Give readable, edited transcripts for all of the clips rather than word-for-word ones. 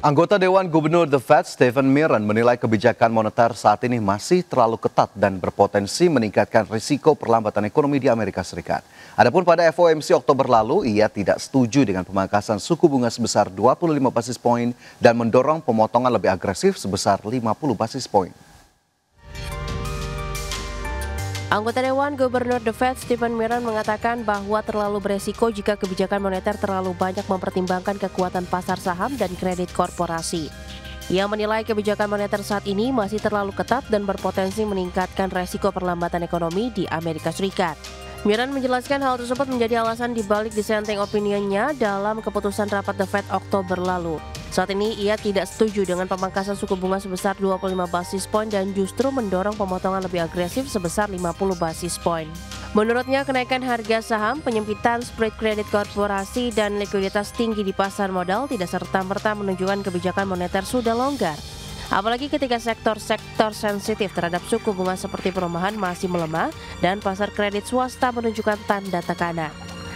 Anggota Dewan Gubernur The Fed, Stephen Miran, menilai kebijakan moneter saat ini masih terlalu ketat dan berpotensi meningkatkan risiko perlambatan ekonomi di Amerika Serikat. Adapun pada FOMC Oktober lalu, ia tidak setuju dengan pemangkasan suku bunga sebesar 25 basis poin dan mendorong pemotongan lebih agresif sebesar 50 basis poin. Anggota Dewan Gubernur The Fed, Stephen Miran, mengatakan bahwa terlalu beresiko jika kebijakan moneter terlalu banyak mempertimbangkan kekuatan pasar saham dan kredit korporasi. Ia menilai kebijakan moneter saat ini masih terlalu ketat dan berpotensi meningkatkan resiko perlambatan ekonomi di Amerika Serikat. Miran menjelaskan hal tersebut menjadi alasan dibalik dissenting opinionnya dalam keputusan rapat The Fed Oktober lalu. Saat ini ia tidak setuju dengan pemangkasan suku bunga sebesar 25 basis poin dan justru mendorong pemotongan lebih agresif sebesar 50 basis poin. Menurutnya, kenaikan harga saham, penyempitan spread kredit korporasi, dan likuiditas tinggi di pasar modal tidak serta-merta menunjukkan kebijakan moneter sudah longgar. Apalagi ketika sektor-sektor sensitif terhadap suku bunga seperti perumahan masih melemah dan pasar kredit swasta menunjukkan tanda tekanan.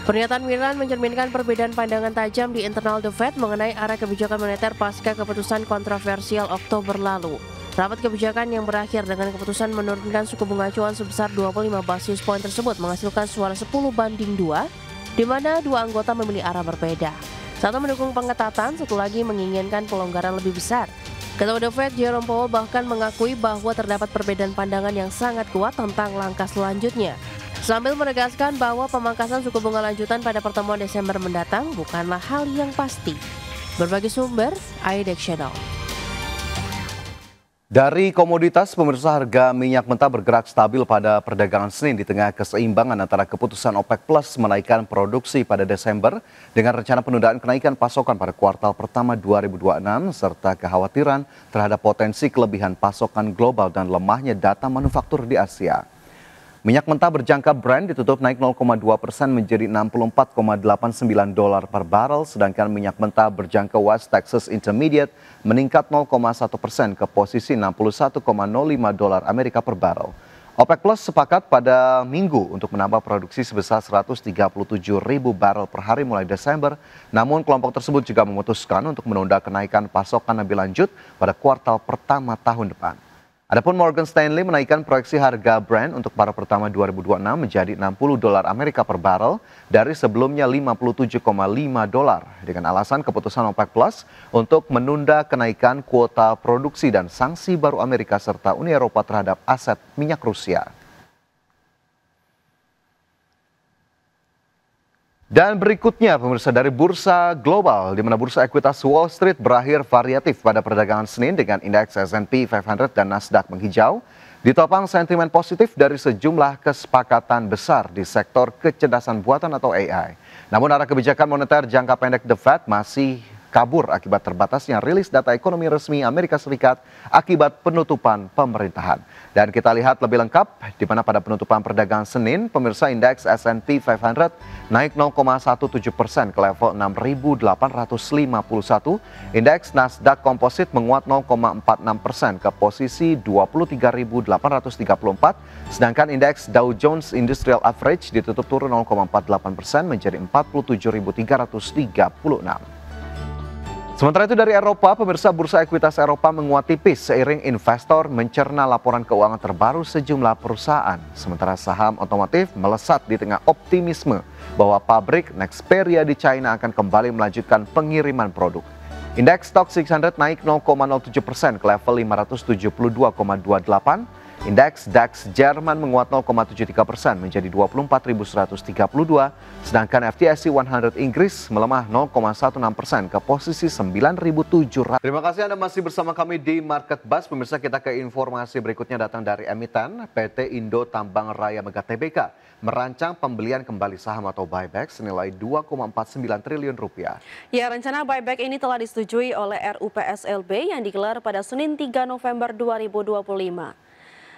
Pernyataan Miran mencerminkan perbedaan pandangan tajam di internal The Fed mengenai arah kebijakan moneter pasca keputusan kontroversial Oktober lalu. Rapat kebijakan yang berakhir dengan keputusan menurunkan suku bunga acuan sebesar 25 basis poin tersebut menghasilkan suara 10-2, di mana dua anggota memilih arah berbeda. Satu mendukung pengetatan, satu lagi menginginkan pelonggaran lebih besar. Ketua The Fed, Jerome Powell, bahkan mengakui bahwa terdapat perbedaan pandangan yang sangat kuat tentang langkah selanjutnya, sambil menegaskan bahwa pemangkasan suku bunga lanjutan pada pertemuan Desember mendatang bukanlah hal yang pasti. Berbagai sumber, IDX Channel. Dari komoditas, pemirsa, harga minyak mentah bergerak stabil pada perdagangan Senin di tengah keseimbangan antara keputusan OPEC Plus menaikkan produksi pada Desember dengan rencana penundaan kenaikan pasokan pada kuartal pertama 2026 serta kekhawatiran terhadap potensi kelebihan pasokan global dan lemahnya data manufaktur di Asia. Minyak mentah berjangka Brent ditutup naik 0,2% menjadi $64,89 per barel, sedangkan minyak mentah berjangka West Texas Intermediate meningkat 0,1% ke posisi $61,05 Amerika per barel. OPEC Plus sepakat pada Minggu untuk menambah produksi sebesar 137.000 barel per hari mulai Desember, namun kelompok tersebut juga memutuskan untuk menunda kenaikan pasokan lebih lanjut pada kuartal pertama tahun depan. Adapun Morgan Stanley menaikkan proyeksi harga Brent untuk paruh pertama 2026 menjadi $60 Amerika per barel dari sebelumnya $57,5 dengan alasan keputusan OPEC Plus untuk menunda kenaikan kuota produksi dan sanksi baru Amerika serta Uni Eropa terhadap aset minyak Rusia. Dan berikutnya, pemirsa, dari bursa global, di mana bursa ekuitas Wall Street berakhir variatif pada perdagangan Senin dengan indeks S&P 500 dan Nasdaq menghijau, ditopang sentimen positif dari sejumlah kesepakatan besar di sektor kecerdasan buatan atau AI. Namun arah kebijakan moneter jangka pendek The Fed masih kabur akibat terbatasnya rilis data ekonomi resmi Amerika Serikat akibat penutupan pemerintahan. Dan kita lihat lebih lengkap di mana pada penutupan perdagangan Senin, pemirsa, indeks S&P 500 naik 0,17% ke level 6.851. Indeks Nasdaq Composite menguat 0,46% ke posisi 23.834. Sedangkan indeks Dow Jones Industrial Average ditutup turun 0,48% menjadi 47.336. Sementara itu dari Eropa, pemirsa, bursa ekuitas Eropa menguat tipis seiring investor mencerna laporan keuangan terbaru sejumlah perusahaan. Sementara saham otomotif melesat di tengah optimisme bahwa pabrik Nexperia di China akan kembali melanjutkan pengiriman produk. Indeks Stoxx 600 naik 0,07% ke level 572,28. Indeks DAX Jerman menguat 0,73% menjadi 24.132, sedangkan FTSE 100 Inggris melemah 0,16% ke posisi 9.700. Terima kasih Anda masih bersama kami di Market Buzz. Pemirsa, kita ke informasi berikutnya datang dari emiten. PT Indo Tambang Raya Mega Tbk merancang pembelian kembali saham atau buyback senilai 2,49 triliun rupiah. Ya, rencana buyback ini telah disetujui oleh RUPSLB yang digelar pada Senin 3 November 2025.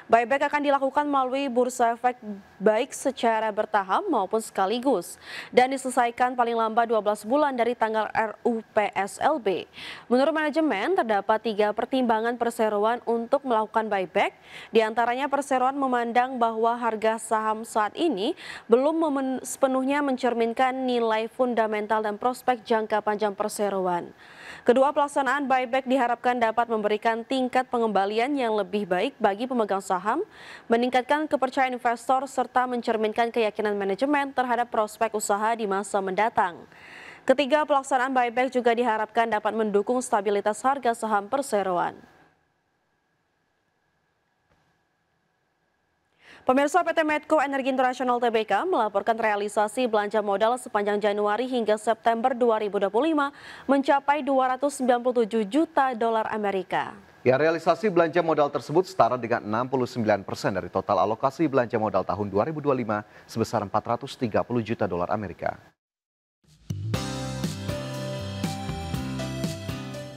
Buyback akan dilakukan melalui bursa efek baik secara bertahap maupun sekaligus dan diselesaikan paling lambat 12 bulan dari tanggal RUPSLB. Menurut manajemen, terdapat 3 pertimbangan perseroan untuk melakukan buyback. Di antaranya perseroan memandang bahwa harga saham saat ini belum sepenuhnya mencerminkan nilai fundamental dan prospek jangka panjang perseroan. Kedua, pelaksanaan buyback diharapkan dapat memberikan tingkat pengembalian yang lebih baik bagi pemegang saham, meningkatkan kepercayaan investor, serta mencerminkan keyakinan manajemen terhadap prospek usaha di masa mendatang. Ketiga, pelaksanaan buyback juga diharapkan dapat mendukung stabilitas harga saham perseroan. Pemirsa, PT Medco Energi Internasional Tbk melaporkan realisasi belanja modal sepanjang Januari hingga September 2025 mencapai 297 juta dolar Amerika. Ya, realisasi belanja modal tersebut setara dengan 69% dari total alokasi belanja modal tahun 2025 sebesar 430 juta dolar Amerika.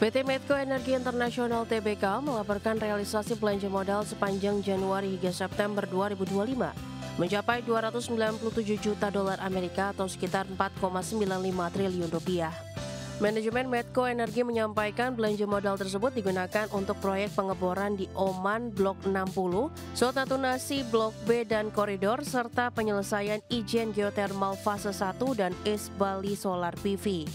PT Medco Energi Internasional Tbk melaporkan realisasi belanja modal sepanjang Januari hingga September 2025 mencapai 297 juta dolar Amerika atau sekitar 4,95 triliun rupiah. Manajemen Medco Energi menyampaikan belanja modal tersebut digunakan untuk proyek pengeboran di Oman Blok 60, Sotatunasi Blok B dan Koridor, serta penyelesaian ijen geotermal fase 1 dan East Bali Solar PV.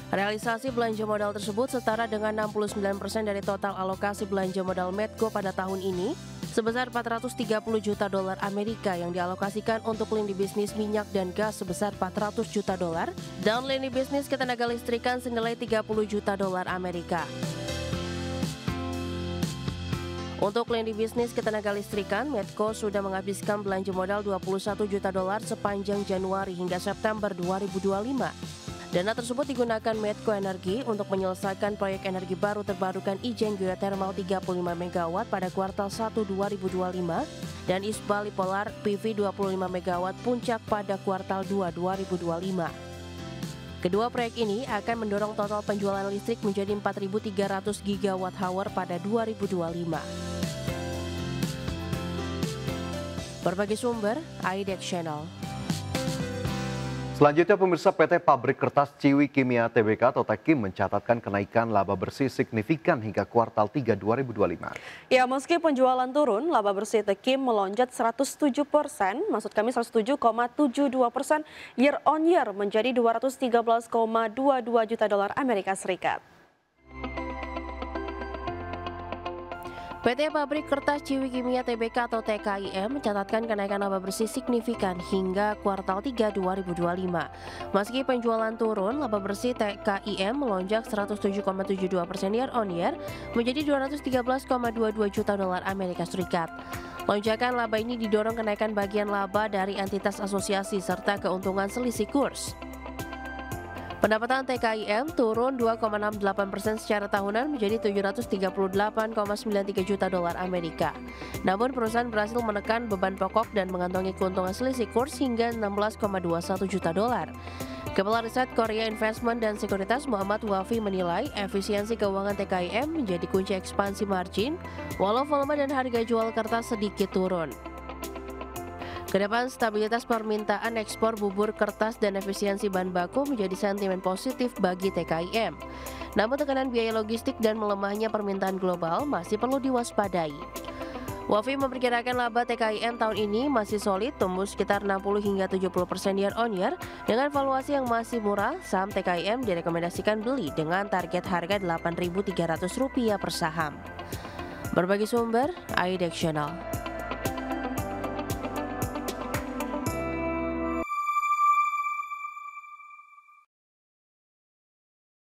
Realisasi belanja modal tersebut setara dengan 69% dari total alokasi belanja modal Medco pada tahun ini, sebesar 430 juta dolar Amerika yang dialokasikan untuk lini bisnis minyak dan gas sebesar 400 juta dolar dan lini bisnis ketenaga listrikan senilai 30 juta dolar Amerika. Untuk lini bisnis ketenaga listrikan, Medco sudah menghabiskan belanja modal 21 juta dolar sepanjang Januari hingga September 2025. Dana tersebut digunakan Medco Energi untuk menyelesaikan proyek energi baru terbarukan ijen geotermal 35 MW pada kuartal 1 2025 dan East Bali Polar PV 25 MW puncak pada kuartal 2 2025. Kedua proyek ini akan mendorong total penjualan listrik menjadi 4.300 GWh pada 2025. Berbagai sumber, IDEX Channel. Selanjutnya, pemirsa, PT Pabrik Kertas Ciwi Kimia Tbk atau Tekim mencatatkan kenaikan laba bersih signifikan hingga kuartal 3 2025. Ya, meski penjualan turun, laba bersih Tekim melonjak 107%, maksud kami 107,72% year on year menjadi 213,22 juta dolar Amerika Serikat. PT Pabrik Kertas Ciwi Kimia Tbk atau TKIM mencatatkan kenaikan laba bersih signifikan hingga kuartal 3 2025. Meski penjualan turun, laba bersih TKIM melonjak 107,72% year on year menjadi 213,22 juta dolar Amerika Serikat. Lonjakan laba ini didorong kenaikan bagian laba dari entitas asosiasi serta keuntungan selisih kurs. Pendapatan TKIM turun 2,68% secara tahunan menjadi 738,93 juta dolar Amerika. Namun perusahaan berhasil menekan beban pokok dan mengantongi keuntungan selisih kurs hingga 16,21 juta dolar. Kepala Riset Korea Investment dan Sekuritas Muhammad Wafi menilai efisiensi keuangan TKIM menjadi kunci ekspansi margin walau volume dan harga jual kertas sedikit turun. Kedepan, stabilitas permintaan ekspor bubur kertas dan efisiensi bahan baku menjadi sentimen positif bagi TKIM. Namun tekanan biaya logistik dan melemahnya permintaan global masih perlu diwaspadai. Wafi memperkirakan laba TKIM tahun ini masih solid, tumbuh sekitar 60 hingga 70% year on year. Dengan valuasi yang masih murah, saham TKIM direkomendasikan beli dengan target harga Rp8.300 per saham. Berbagai sumber, IDEX Channel.